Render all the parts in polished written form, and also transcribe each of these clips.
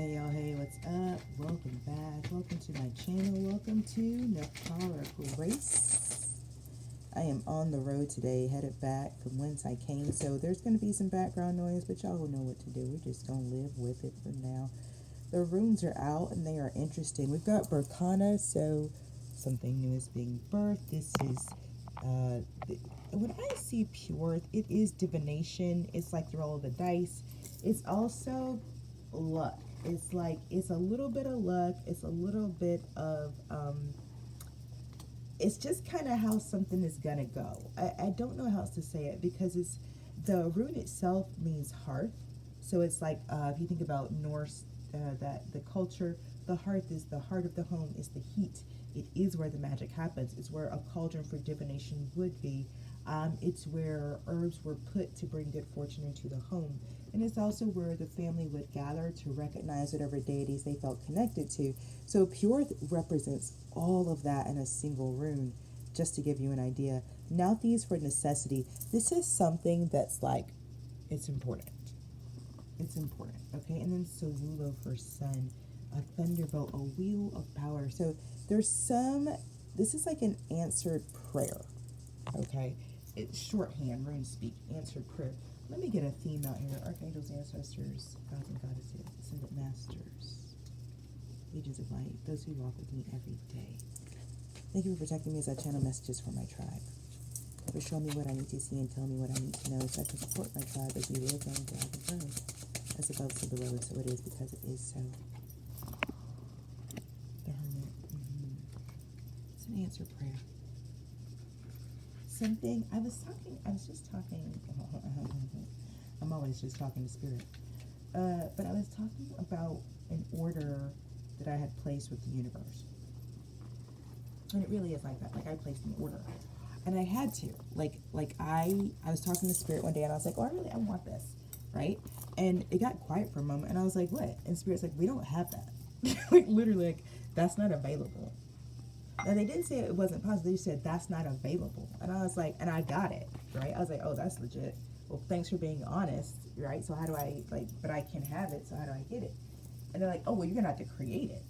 Hey y'all, hey, what's up? Welcome back. Welcome to my channel. Welcome to Nephtara Grace. I am on the road today, headed back from whence I came. So there's going to be some background noise, but y'all will know what to do. We're just going to live with it for now. The runes are out and they are interesting. We've got Berkana, so something new is being birthed. This is, when I see pure, it is divination. It's like the roll of the dice. It's also luck. It's like, it's a little bit of luck. It's a little bit of, it's just kind of how something is going to go. I don't know how else to say it because it's, the rune itself means hearth. So it's like, if you think about Norse, that the culture, the hearth is the heart of the home, is the heat. It is where the magic happens. It's where a cauldron for divination would be. It's where herbs were put to bring good fortune into the home. And it's also where the family would gather to recognize whatever deities they felt connected to. So Purith represents all of that in a single rune, just to give you an idea. Now these for necessity. This is something that's like, it's important. It's important, okay? And then Solulo for sun, a thunderbolt, a wheel of power. So there's some, this is like an answered prayer, okay? It's shorthand, rune speak, answered prayer. Let me get a theme out here. Archangels, ancestors, gods and goddesses, ascended masters, agents of light, those who walk with me every day. Thank you for protecting me as I channel messages for my tribe. For showing me what I need to see and tell me what I need to know so I can support my tribe as we live and thrive and grow. As above, so below, so it is because it is so. The Hermit. It's an answer prayer. Something, I was just talking, I'm always just talking to spirit. But I was talking about an order that I had placed with the universe. And it really is like that. Like I placed an order. And I had to. Like I was talking to spirit one day and I was like, oh, I want this. Right? And it got quiet for a moment and I was like, what? And spirit's like, we don't have that. Like literally, like, that's not available. Now they didn't say it wasn't possible, they said that's not available. And I was like, and I got it, right? I was like, oh, that's legit. Well, thanks for being honest, right? So how do I, like, but I can have it, so how do I get it? And they're like, oh, well, you're gonna have to create it.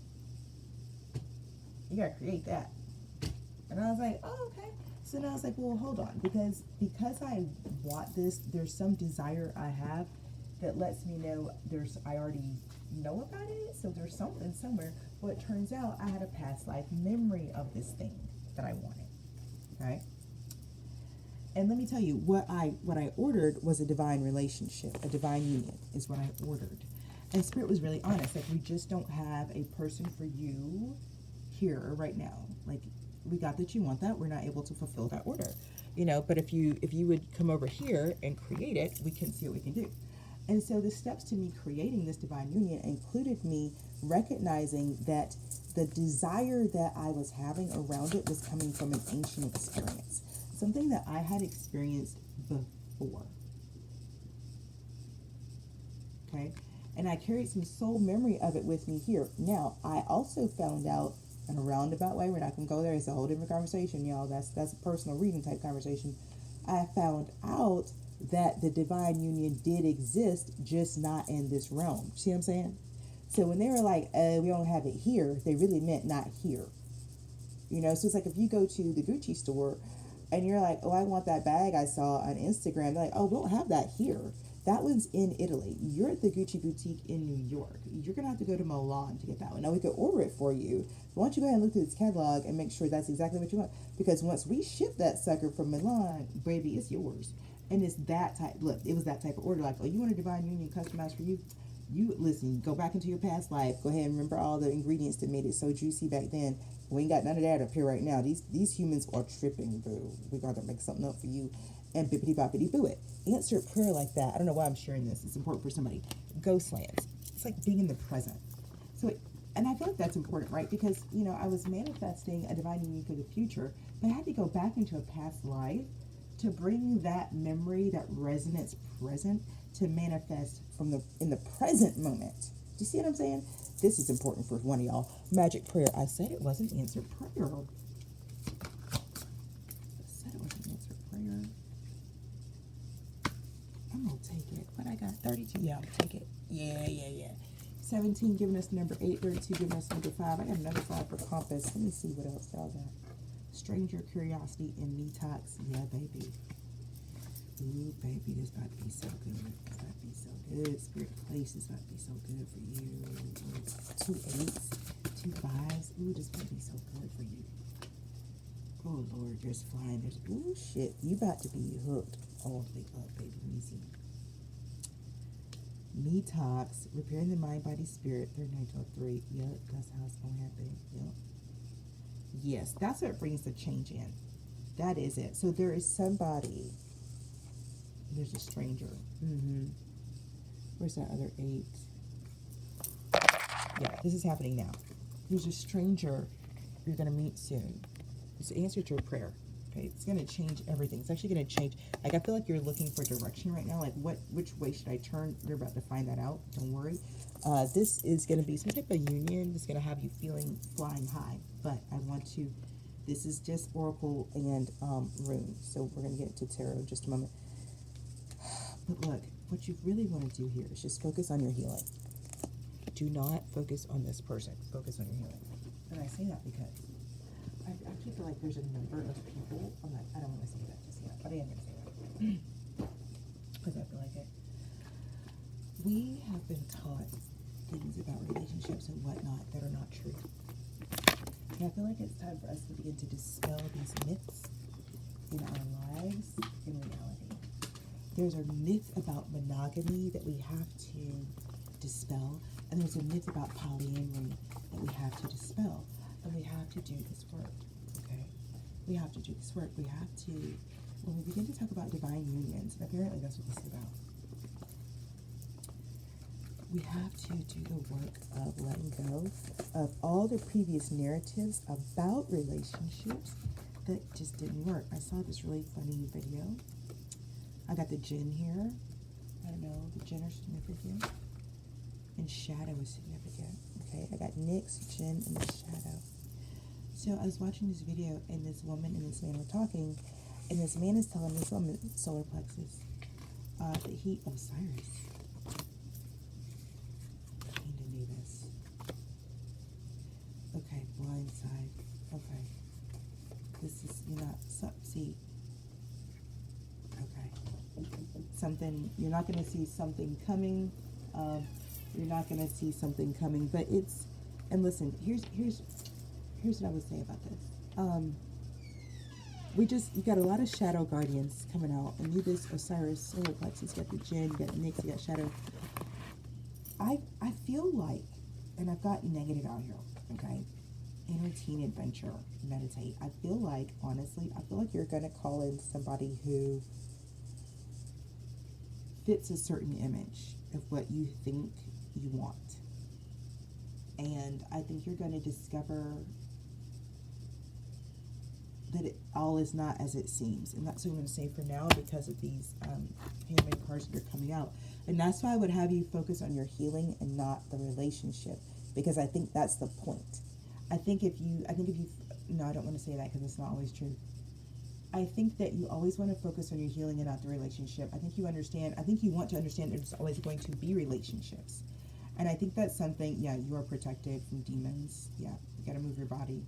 You gotta create that. And I was like, oh, okay. So then I was like, well, hold on, because I want this, there's some desire I have that lets me know I already know about it, so there's something somewhere. Well, it turns out I had a past life memory of this thing that I wanted, okay? And let me tell you, what I ordered was a divine relationship, a divine union is what I ordered. And Spirit was really honest, like, we just don't have a person for you here right now. Like, we got that you want that, we're not able to fulfill that order, you know, but if you would come over here and create it, we can see what we can do. And so the steps to me creating this divine union included me recognizing that the desire that I was having around it was coming from an ancient experience, something that I had experienced before. Okay? And I carried some soul memory of it with me here. Now, I also found out in a roundabout way, we're not going to go there, it's a whole different conversation, y'all. That's a personal reading type conversation. I found out that the divine union did exist, just not in this realm. See what I'm saying? So when they were like, we don't have it here, they really meant not here. You know, so it's like if you go to the Gucci store and you're like, oh, I want that bag I saw on Instagram. They're like, oh, we don't have that here. That one's in Italy. You're at the Gucci boutique in New York. You're going to have to go to Milan to get that one. Now, we could order it for you. But why don't you go ahead and look through this catalog and make sure that's exactly what you want? Because once we ship that sucker from Milan, baby, it's yours. And it's that type, look, it was that type of order. Like, oh, you want a divine union customized for you? You, listen, go back into your past life. Go ahead and remember all the ingredients that made it so juicy back then. We ain't got none of that up here right now. These humans are tripping, boo. We got to make something up for you. And bippity-boppity-boo it. Answer prayer like that. I don't know why I'm sharing this. It's important for somebody. Ghost lands. It's like being in the present. So, and I feel like that's important, right? Because, you know, I was manifesting a divine union for the future, but I had to go back into a past life to bring that memory, that resonance present, to manifest in the present moment. Do you see what I'm saying? This is important for one of y'all. Magic prayer. I said it wasn't answered prayer. I'm gonna take it. What I got? 32. Yeah, I'm gonna take it. Yeah. 17 giving us number 8, 32 giving us number 5. I got another 5 for compass. Let me see what else y'all got. Stranger, curiosity, and detox. Yeah, baby. Ooh, baby, this about to be so good. It's about to be so good. Spirit place is about to be so good for you. 2 8s, 2 5s. Ooh, this about to be so good for you. Oh, Lord, there's flying. There's, ooh, shit. You about to be hooked all the way up, baby. Let me see. Detox, repairing the mind, body, spirit, 39-3. Yep, that's how it's going to happen. Yep. Yes, that's what brings the change in. That is it. So there is somebody. There's a stranger. Where's that other 8? Yeah, this is happening now. There's a stranger you're going to meet soon. It's the answer to a prayer. Okay, it's going to change everything. It's actually going to change. Like, I feel like you're looking for direction right now. Like, which way should I turn? You're about to find that out. Don't worry. This is going to be some type of union that's going to have you feeling flying high. But I want to, this is just oracle and rune. So we're going to get into tarot in just a moment. But look, what you really want to do here is just focus on your healing. Do not focus on this person. Focus on your healing. And I say that because I actually feel like there's a number of people. I don't want to say that just yet, but I am going to say that because I feel like it. We have been taught things about relationships and whatnot that are not true. And I feel like it's time for us to begin to dispel these myths in our lives in reality. There's a myth about monogamy that we have to dispel, and there's a myth about polyamory that we have to dispel. And we have to do this work, okay? We have to do this work. We have to, when we begin to talk about divine unions, and apparently that's what this is about, we have to do the work of letting go of all the previous narratives about relationships that just didn't work. I saw this really funny video. I got the Jinn here. I don't know, the Jinn are significant. And shadow is significant, okay? I got Nyx, Jinn, and the shadow. So I was watching this video, and this woman and this man were talking, and this man is telling this woman, solar plexus, that he, Osiris. I need to do this. Okay, blind side. Okay. This is not, see. Okay. Something, you're not going to see something coming. You're not going to see something coming, but it's, and listen, here's what I would say about this. You got a lot of shadow guardians coming out, and you this Osiris, solar plexus, you got the Jinn, you got Nyx, you got shadow. I feel like, and I've got negative out here, okay? Entertain, adventure, meditate. I feel like, honestly, you're going to call in somebody who fits a certain image of what you think you want. And I think you're going to discover that it all is not as it seems. And that's what I'm going to say for now because of these handmade cards that are coming out. And that's why I would have you focus on your healing and not the relationship, because I think that's the point. I think if you, no, I don't want to say that because it's not always true. I think that you always want to focus on your healing and not the relationship. I think you want to understand there's always going to be relationships. And I think that's something, yeah, you are protected from demons. Yeah, you got to move your body.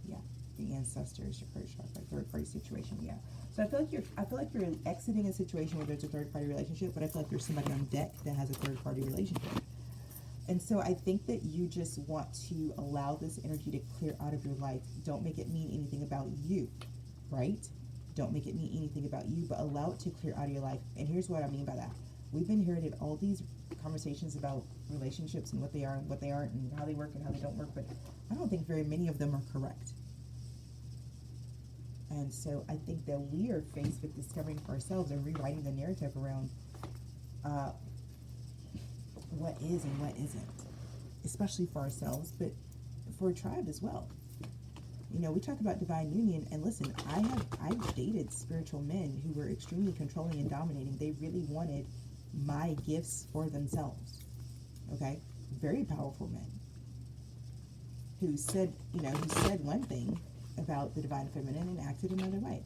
Yeah, the ancestors, your curse chakra, third party situation. Yeah. So I feel like you're exiting a situation where there's a third party relationship, but I feel like there's somebody on deck that has a third party relationship. And so I think that you just want to allow this energy to clear out of your life. Don't make it mean anything about you, right? Don't make it mean anything about you, but allow it to clear out of your life. And here's what I mean by that. We've inherited all these conversations about relationships and what they are and what they aren't and how they work and how they don't work, but I don't think very many of them are correct. And so I think that we are faced with discovering for ourselves and rewriting the narrative around what is and what isn't, especially for ourselves, but for a tribe as well. You know, we talk about divine union, and listen, I've dated spiritual men who were extremely controlling and dominating. They really wanted my gifts for themselves. Okay? Very powerful men who said one thing about the divine feminine and acted another way.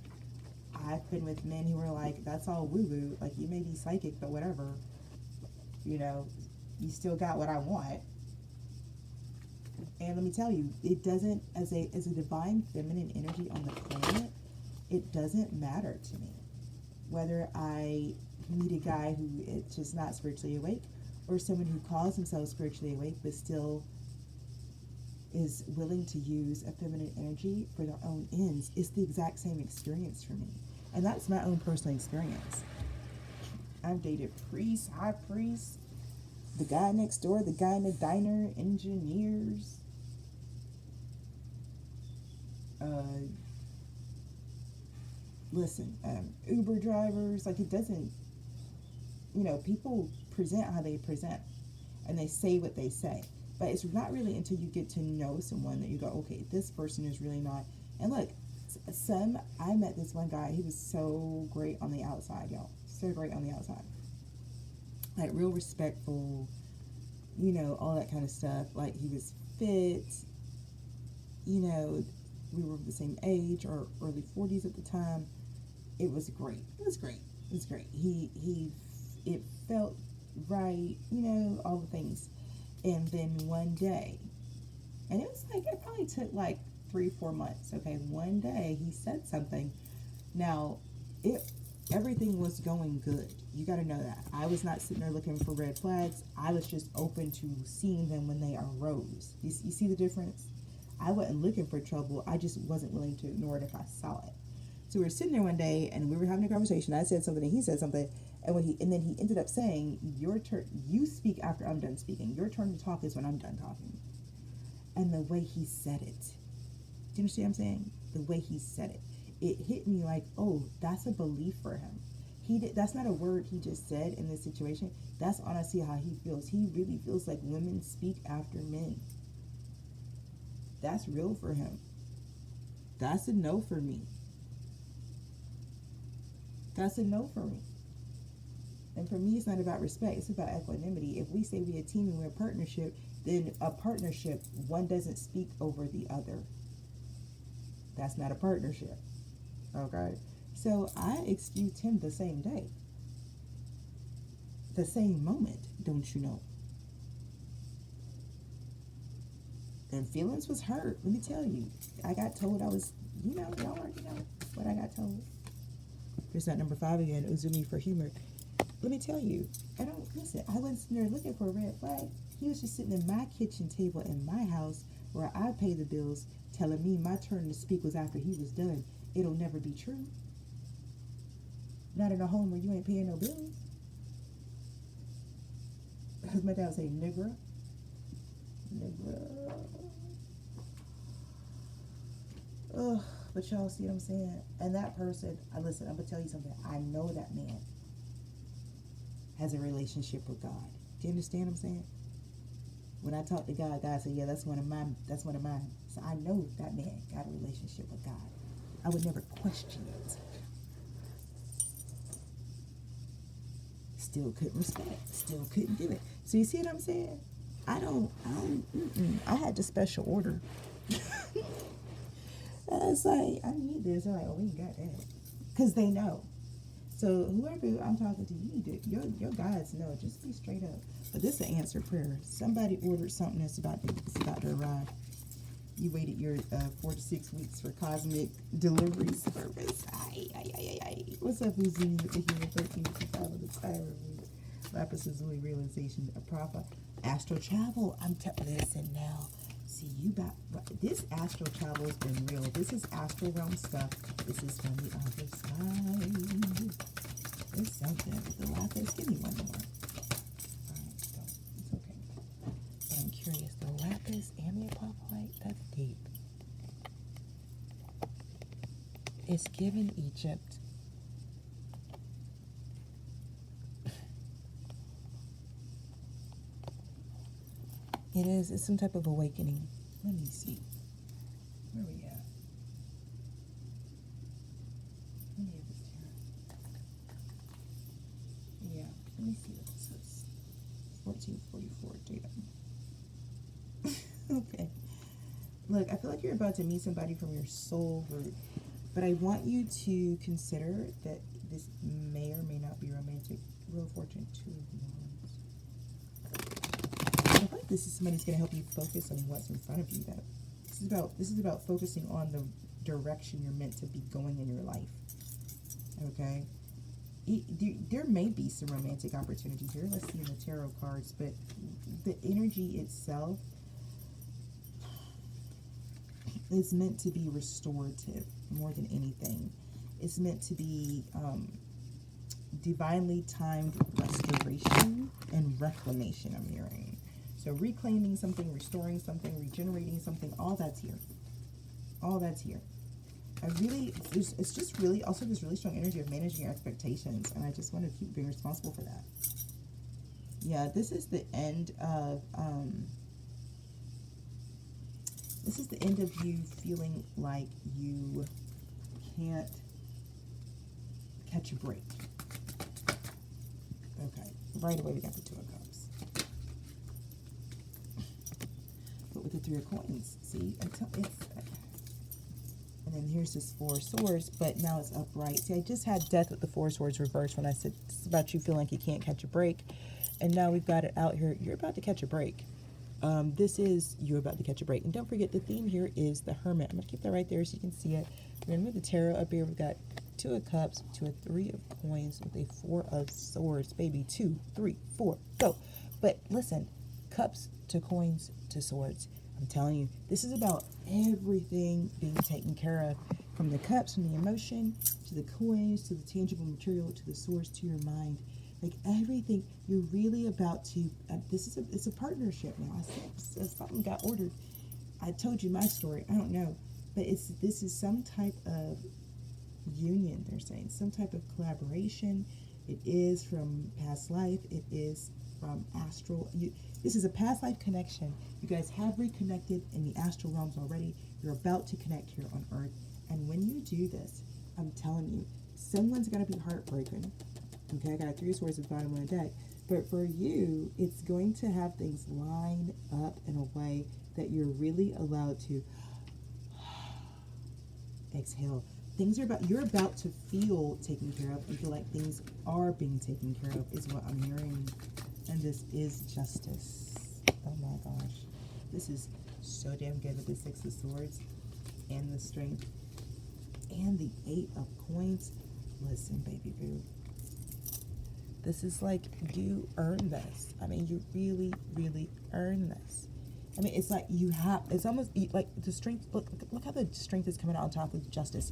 I've been with men who were like, that's all woo-woo, like you may be psychic, but whatever. You know, you still got what I want. And let me tell you, it doesn't, as a divine feminine energy on the planet, it doesn't matter to me whether I meet a guy who is just not spiritually awake, or someone who calls himself spiritually awake but still is willing to use a feminine energy for their own ends. It's the exact same experience for me. And that's my own personal experience. I've dated priests, high priests, the guy next door, the guy in the diner, engineers, Uber drivers. Like, it doesn't, people present how they present and they say what they say. But it's not really until you get to know someone that you go, okay, this person is really not. And look, I met this one guy. He was so great on the outside, y'all. So great on the outside. Like, real respectful, all that kind of stuff. Like, he was fit. We were the same age, or early 40s at the time. It was great. It was great. It felt right, all the things. And then one day, and it probably took like 3-4 months. Okay. One day he said something. Now, everything was going good. You got to know that. I was not sitting there looking for red flags. I was just open to seeing them when they arose. You see the difference? I wasn't looking for trouble. I just wasn't willing to ignore it if I saw it. So we were sitting there one day and we were having a conversation. I said something and he said something. And then he ended up saying, your turn, you speak after I'm done speaking. Your turn to talk is when I'm done talking. And the way he said it, do you understand what I'm saying? The way he said it, it hit me like, oh, that's a belief for him. That's not a word he just said in this situation. That's honestly how he feels. He really feels like women speak after men. That's real for him. That's a no for me. That's a no for me. And for me, it's not about respect. It's about equanimity. If we say we're a team and we're a partnership, then a partnership, one doesn't speak over the other. That's not a partnership. Okay? So I excused him the same day. The same moment, don't you know? And feelings was hurt. Let me tell you. I got told I was, y'all already know what I got told. There's that number 5 again, Uzumi for humor. Let me tell you, I wasn't sitting there looking for a red flag. He was just sitting at my kitchen table in my house where I pay the bills, telling me my turn to speak was after he was done. It'll never be true. Not in a home where you ain't paying no bills. As my dad would say, nigga. Ugh, but y'all see what I'm saying? And that person, listen, I'm going to tell you something. I know that man has a relationship with God. Do you understand what I'm saying? When I talk to God, God said, yeah, that's one of mine. So I know that man got a relationship with God. I would never question it. Still couldn't respect. Still couldn't do it. So you see what I'm saying? I had the special order. It's like, I need this. They're like, oh, we ain't got that. Because they know. So whoever I'm talking to, your guys know. Just be straight up. But this is an answered prayer. Somebody ordered something that's about to arrive. You waited your 4 to 6 weeks for cosmic delivery service. What's up, Uzumi, with the human 1355 of the Tyler week? Lapis Lazuli realization, a prophet. Astral travel. Listen now. See, this astral travel has been real. This is astral realm stuff. This is from the other side. It's something. The lapis. Give me one more. Alright, it's okay. But I'm curious. The lapis and the apophyte, that's deep. It's given Egypt. It is. It's some type of awakening. Let me see. Where are we at? Let me get this here. Yeah. Let me see what this is. 1444 datum. Okay. Look, I feel like you're about to meet somebody from your soul root. But I want you to consider that this may or may not be romantic. Wheel of Fortune, 2 of Wands. this is somebody who's going to help you focus on what's in front of you, though. This is about focusing on the direction you're meant to be going in your life. Okay? There may be some romantic opportunities here. Let's see in the tarot cards, but the energy itself is meant to be restorative more than anything. It's meant to be divinely timed restoration and reclamation, I'm hearing. So reclaiming something, restoring something, regenerating something, all that's here. All that's here. It's just really, also this really strong energy of managing your expectations, and I just want to keep being responsible for that. Yeah, this is the end of, you feeling like you can't catch a break. Okay, right away we got the Two of Cups. But with the Three of Coins, see, and then here's this Four of Swords, but now it's upright. See, I just had Death with the Four of Swords reversed when I said it's about you feeling like you can't catch a break. And now we've got it out here. You're about to catch a break. This is you're about to catch a break. And don't forget, the theme here is the Hermit. I'm going to keep that right there so you can see it. We're going to move the tarot up here. We've got Two of Cups to a Three of Coins with a Four of Swords. Baby, 2, 3, 4, go. But listen, cups to coins to swords. I'm telling you, this is about everything being taken care of. From the cups, from the emotion, to the coins, to the tangible material, to the swords, to your mind. Like everything, you're really about to, it's a partnership now. I said something got ordered. I told you my story. I don't know. But this is some type of union, they're saying. Some type of collaboration. It is from past life. It is from astral. This is a past life connection. You guys have reconnected in the astral realms already. You're about to connect here on Earth. And when you do this, I'm telling you, someone's going to be heartbroken. Okay, I got 3 swords at the bottom of the deck. But for you, it's going to have things line up in a way that you're really allowed to exhale. You're about to feel taken care of and feel like things are being taken care of is what I'm hearing. And this is justice. Oh my gosh. This is so damn good with the 6 of Swords and the Strength and the 8 of Coins. Listen, baby boo. This is like you earn this. I mean, you really, really earn this. I mean, it's like it's almost like the Strength. Look how the Strength is coming out on top of Justice.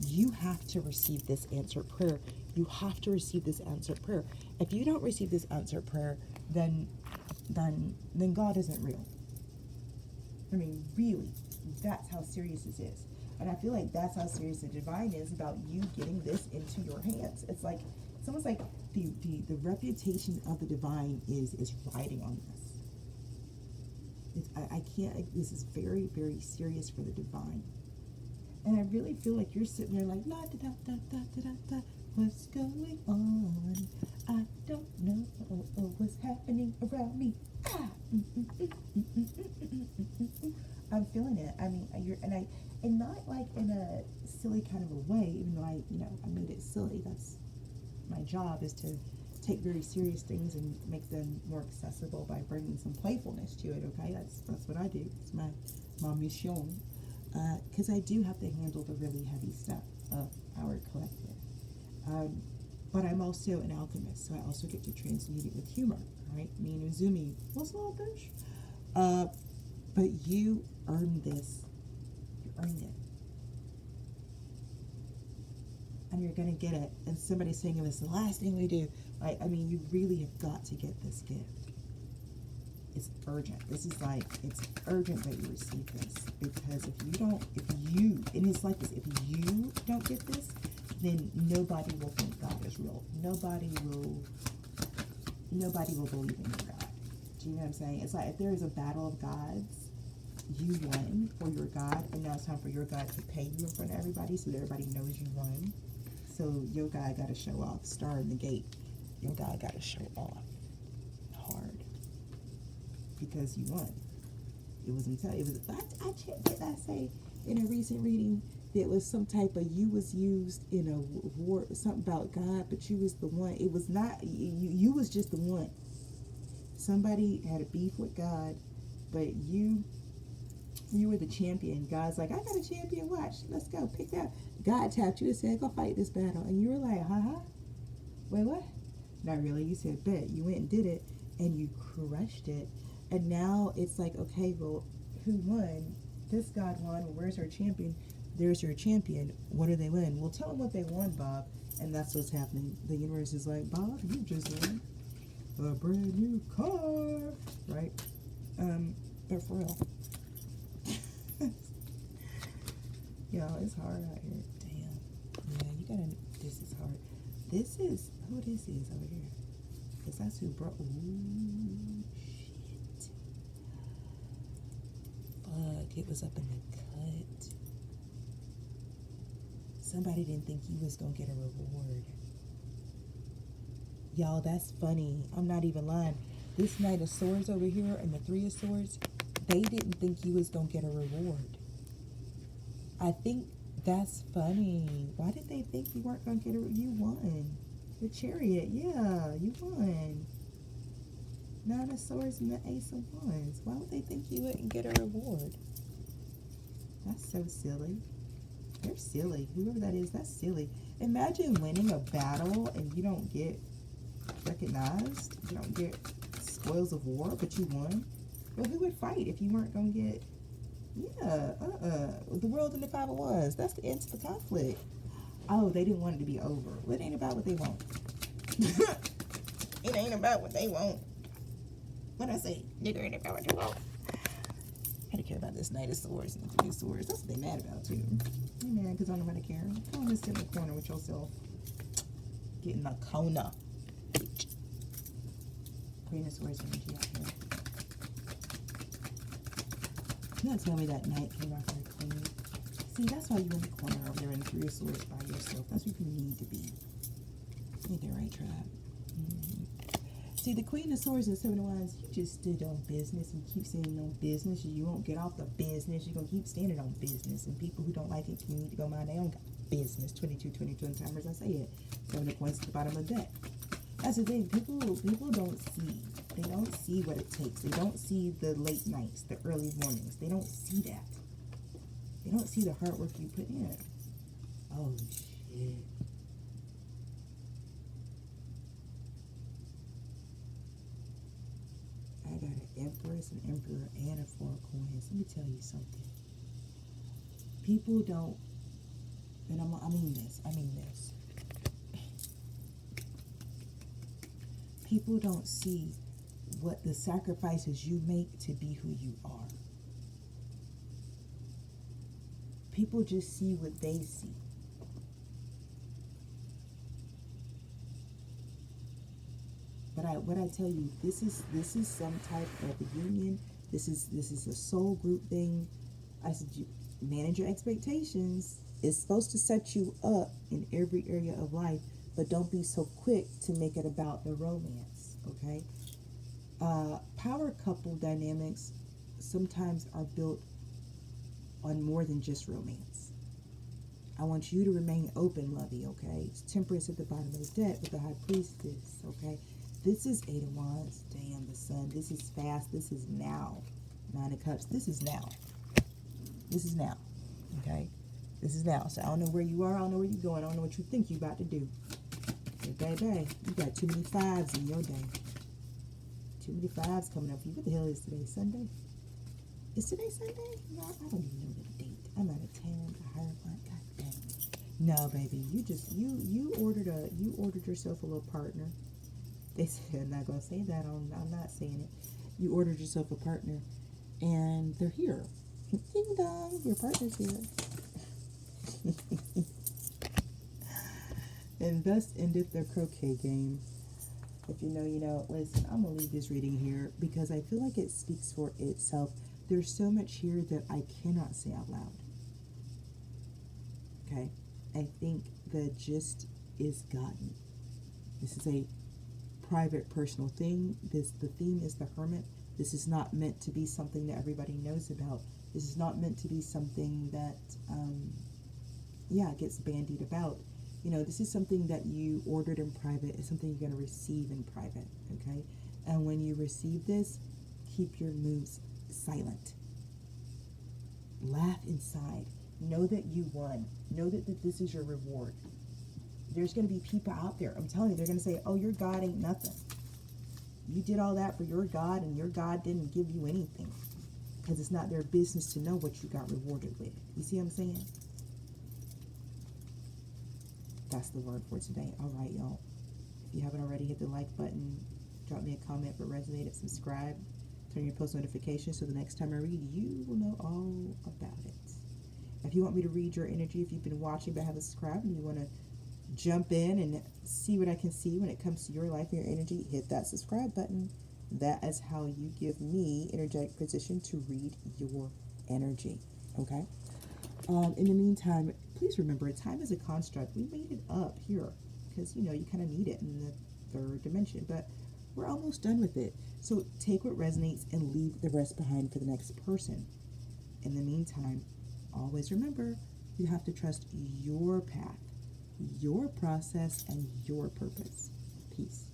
You have to receive this answered prayer. You have to receive this answered prayer. If you don't receive this answered prayer, then God isn't real. I mean, really, that's how serious this is. And I feel like that's how serious the divine is about you getting this into your hands. It's almost like the reputation of the divine is riding on this. This is very, very serious for the divine. And I really feel like you're sitting there like, la da da da da da da, what's going on? I don't know what's happening around me. I'm feeling it. I mean, and not like in a silly kind of a way, even though I made it silly. That's my job, is to take very serious things and make them more accessible by bringing some playfulness to it. Okay, that's what I do. It's my mission. Because I do have to handle the really heavy stuff of our collective. But I'm also an alchemist, so I also get to transmute it with humor, right? Me and Uzumi, what's all this? But you earn this. You earned it. And you're going to get it. And somebody's saying it was the last thing we do. Right? I mean, you really have got to get this gift. It's urgent. This is like, it's urgent that you receive this, because if you don't get this, then nobody will think God is real. Nobody will believe in your God. Do you know what I'm saying? It's like if there is a battle of gods, you won for your God, and now it's time for your God to pay you in front of everybody so that everybody knows you won. So your God got to show off. Star in the gate. Your God got to show off hard. Because you won. Did I say in a recent reading that it was some type of, you was used in a war, something about God, but you was the one. It was not, you was just the one. Somebody had a beef with God, but you were the champion. God's like, I got a champion, watch, let's go, pick that. God tapped you and said, go fight this battle. And you were like, wait, what? Not really. You said, bet. You went and did it, and you crushed it. And now it's like, okay, well, who won? This God won. Well, where's our champion? There's your champion. What do they win? Well, tell them what they won, Bob. And that's what's happening. The universe is like, Bob, you just won a brand new car, right? But for real. Yo, it's hard out here. Damn. Yeah, you gotta, this is hard. This is, who this is over here? Because that's who brought, ooh, shit. Fuck, it was up in the cut. Somebody didn't think you was gonna get a reward. Y'all, that's funny. I'm not even lying. This Knight of Swords over here and the Three of Swords, they didn't think you was gonna get a reward. I think that's funny. Why did they think you weren't gonna get a, you won. The Chariot, yeah, you won. Nine of Swords and the Ace of Wands. Why would they think you wouldn't get a reward? That's so silly. They're silly. Whoever that is, that's silly. Imagine winning a battle and you don't get recognized. You don't get spoils of war, but you won. Well, who would fight if you weren't going to get... Yeah, the world in the 5 of Wands. That's the end to the conflict. Oh, they didn't want it to be over. Well, it ain't about what they want. It ain't about what they want. What I say? Nigga, ain't about what they want. I don't care about this Knight of Swords and the Three of Swords. That's what they mad about, too. They mad because I don't know how to care. Go on and sit in the corner with yourself. Get in the corner. Queen of Swords energy out here. You gotta tell me that Knight came out there clean. See, that's why you're in the corner over there in the Three of Swords by yourself. That's where you need to be. Ain't that right, tribe? Mm-hmm. See, the Queen of Swords and the Seven of Wands, you just stood on business and keep standing on business. You won't get off the business. You're going to keep standing on business. And people who don't like it, you need to go mind their own business. 22 timers, I say it. 7 of Coins at the bottom of the deck. That's the thing. People don't see. They don't see what it takes. They don't see the late nights, the early mornings. They don't see that. They don't see the hard work you put in. Oh, shit. I got an Empress, an Emperor, and a 4 of Coins. Let me tell you something. People don't, and I mean this. People don't see what the sacrifices you make to be who you are. People just see what they see. But what I tell you, this is some type of union. This is a soul group thing. I said, you manage your expectations. It's supposed to set you up in every area of life, but don't be so quick to make it about the romance. Okay. Power couple dynamics sometimes are built on more than just romance. I want you to remain open, lovey. Okay. It's Temperance at the bottom of the deck with the High Priestess. Okay. This is 8 of Wands. Damn, the Sun. This is fast. This is now. 9 of Cups. This is now. This is now. Okay? This is now. So I don't know where you are. I don't know where you're going. I don't know what you think you're about to do. But baby, you got too many 5s in your day. Too many 5s coming up for you. What the hell is today? Sunday? Is today Sunday? No, I don't even know the date. I'm out of town. The Hierophant. God dang it. No, baby. You ordered yourself a little partner. They said, I'm not going to say that. I'm not saying it. You ordered yourself a partner, and they're here. Ding dong, your partner's here. And thus endeth the croquet game. If you know, you know. Listen, I'm going to leave this reading here because I feel like it speaks for itself. There's so much here that I cannot say out loud. Okay? I think the gist is gotten. This is a private, personal thing. The theme is the Hermit. This is not meant to be something that everybody knows about. This is not meant to be something that, gets bandied about. You know, this is something that you ordered in private. It's something you're going to receive in private, okay? And when you receive this, keep your moves silent. Laugh inside. Know that you won. Know that this is your reward. There's going to be people out there, I'm telling you, they're going to say, oh, your God ain't nothing. You did all that for your God, and your God didn't give you anything. Because it's not their business to know what you got rewarded with. You see what I'm saying? That's the word for today. All right, y'all. If you haven't already, hit the like button. Drop me a comment if it resonated. Subscribe. Turn your post notifications so the next time I read, you will know all about it. If you want me to read your energy, if you've been watching but haven't subscribed and you want to jump in and see what I can see when it comes to your life and your energy, hit that subscribe button. That is how you give me energetic position to read your energy. Okay? In the meantime, please remember, time is a construct. We made it up here because, you kind of need it in the third dimension. But we're almost done with it. So take what resonates and leave the rest behind for the next person. In the meantime, always remember, you have to trust your path, your process, and your purpose. Peace.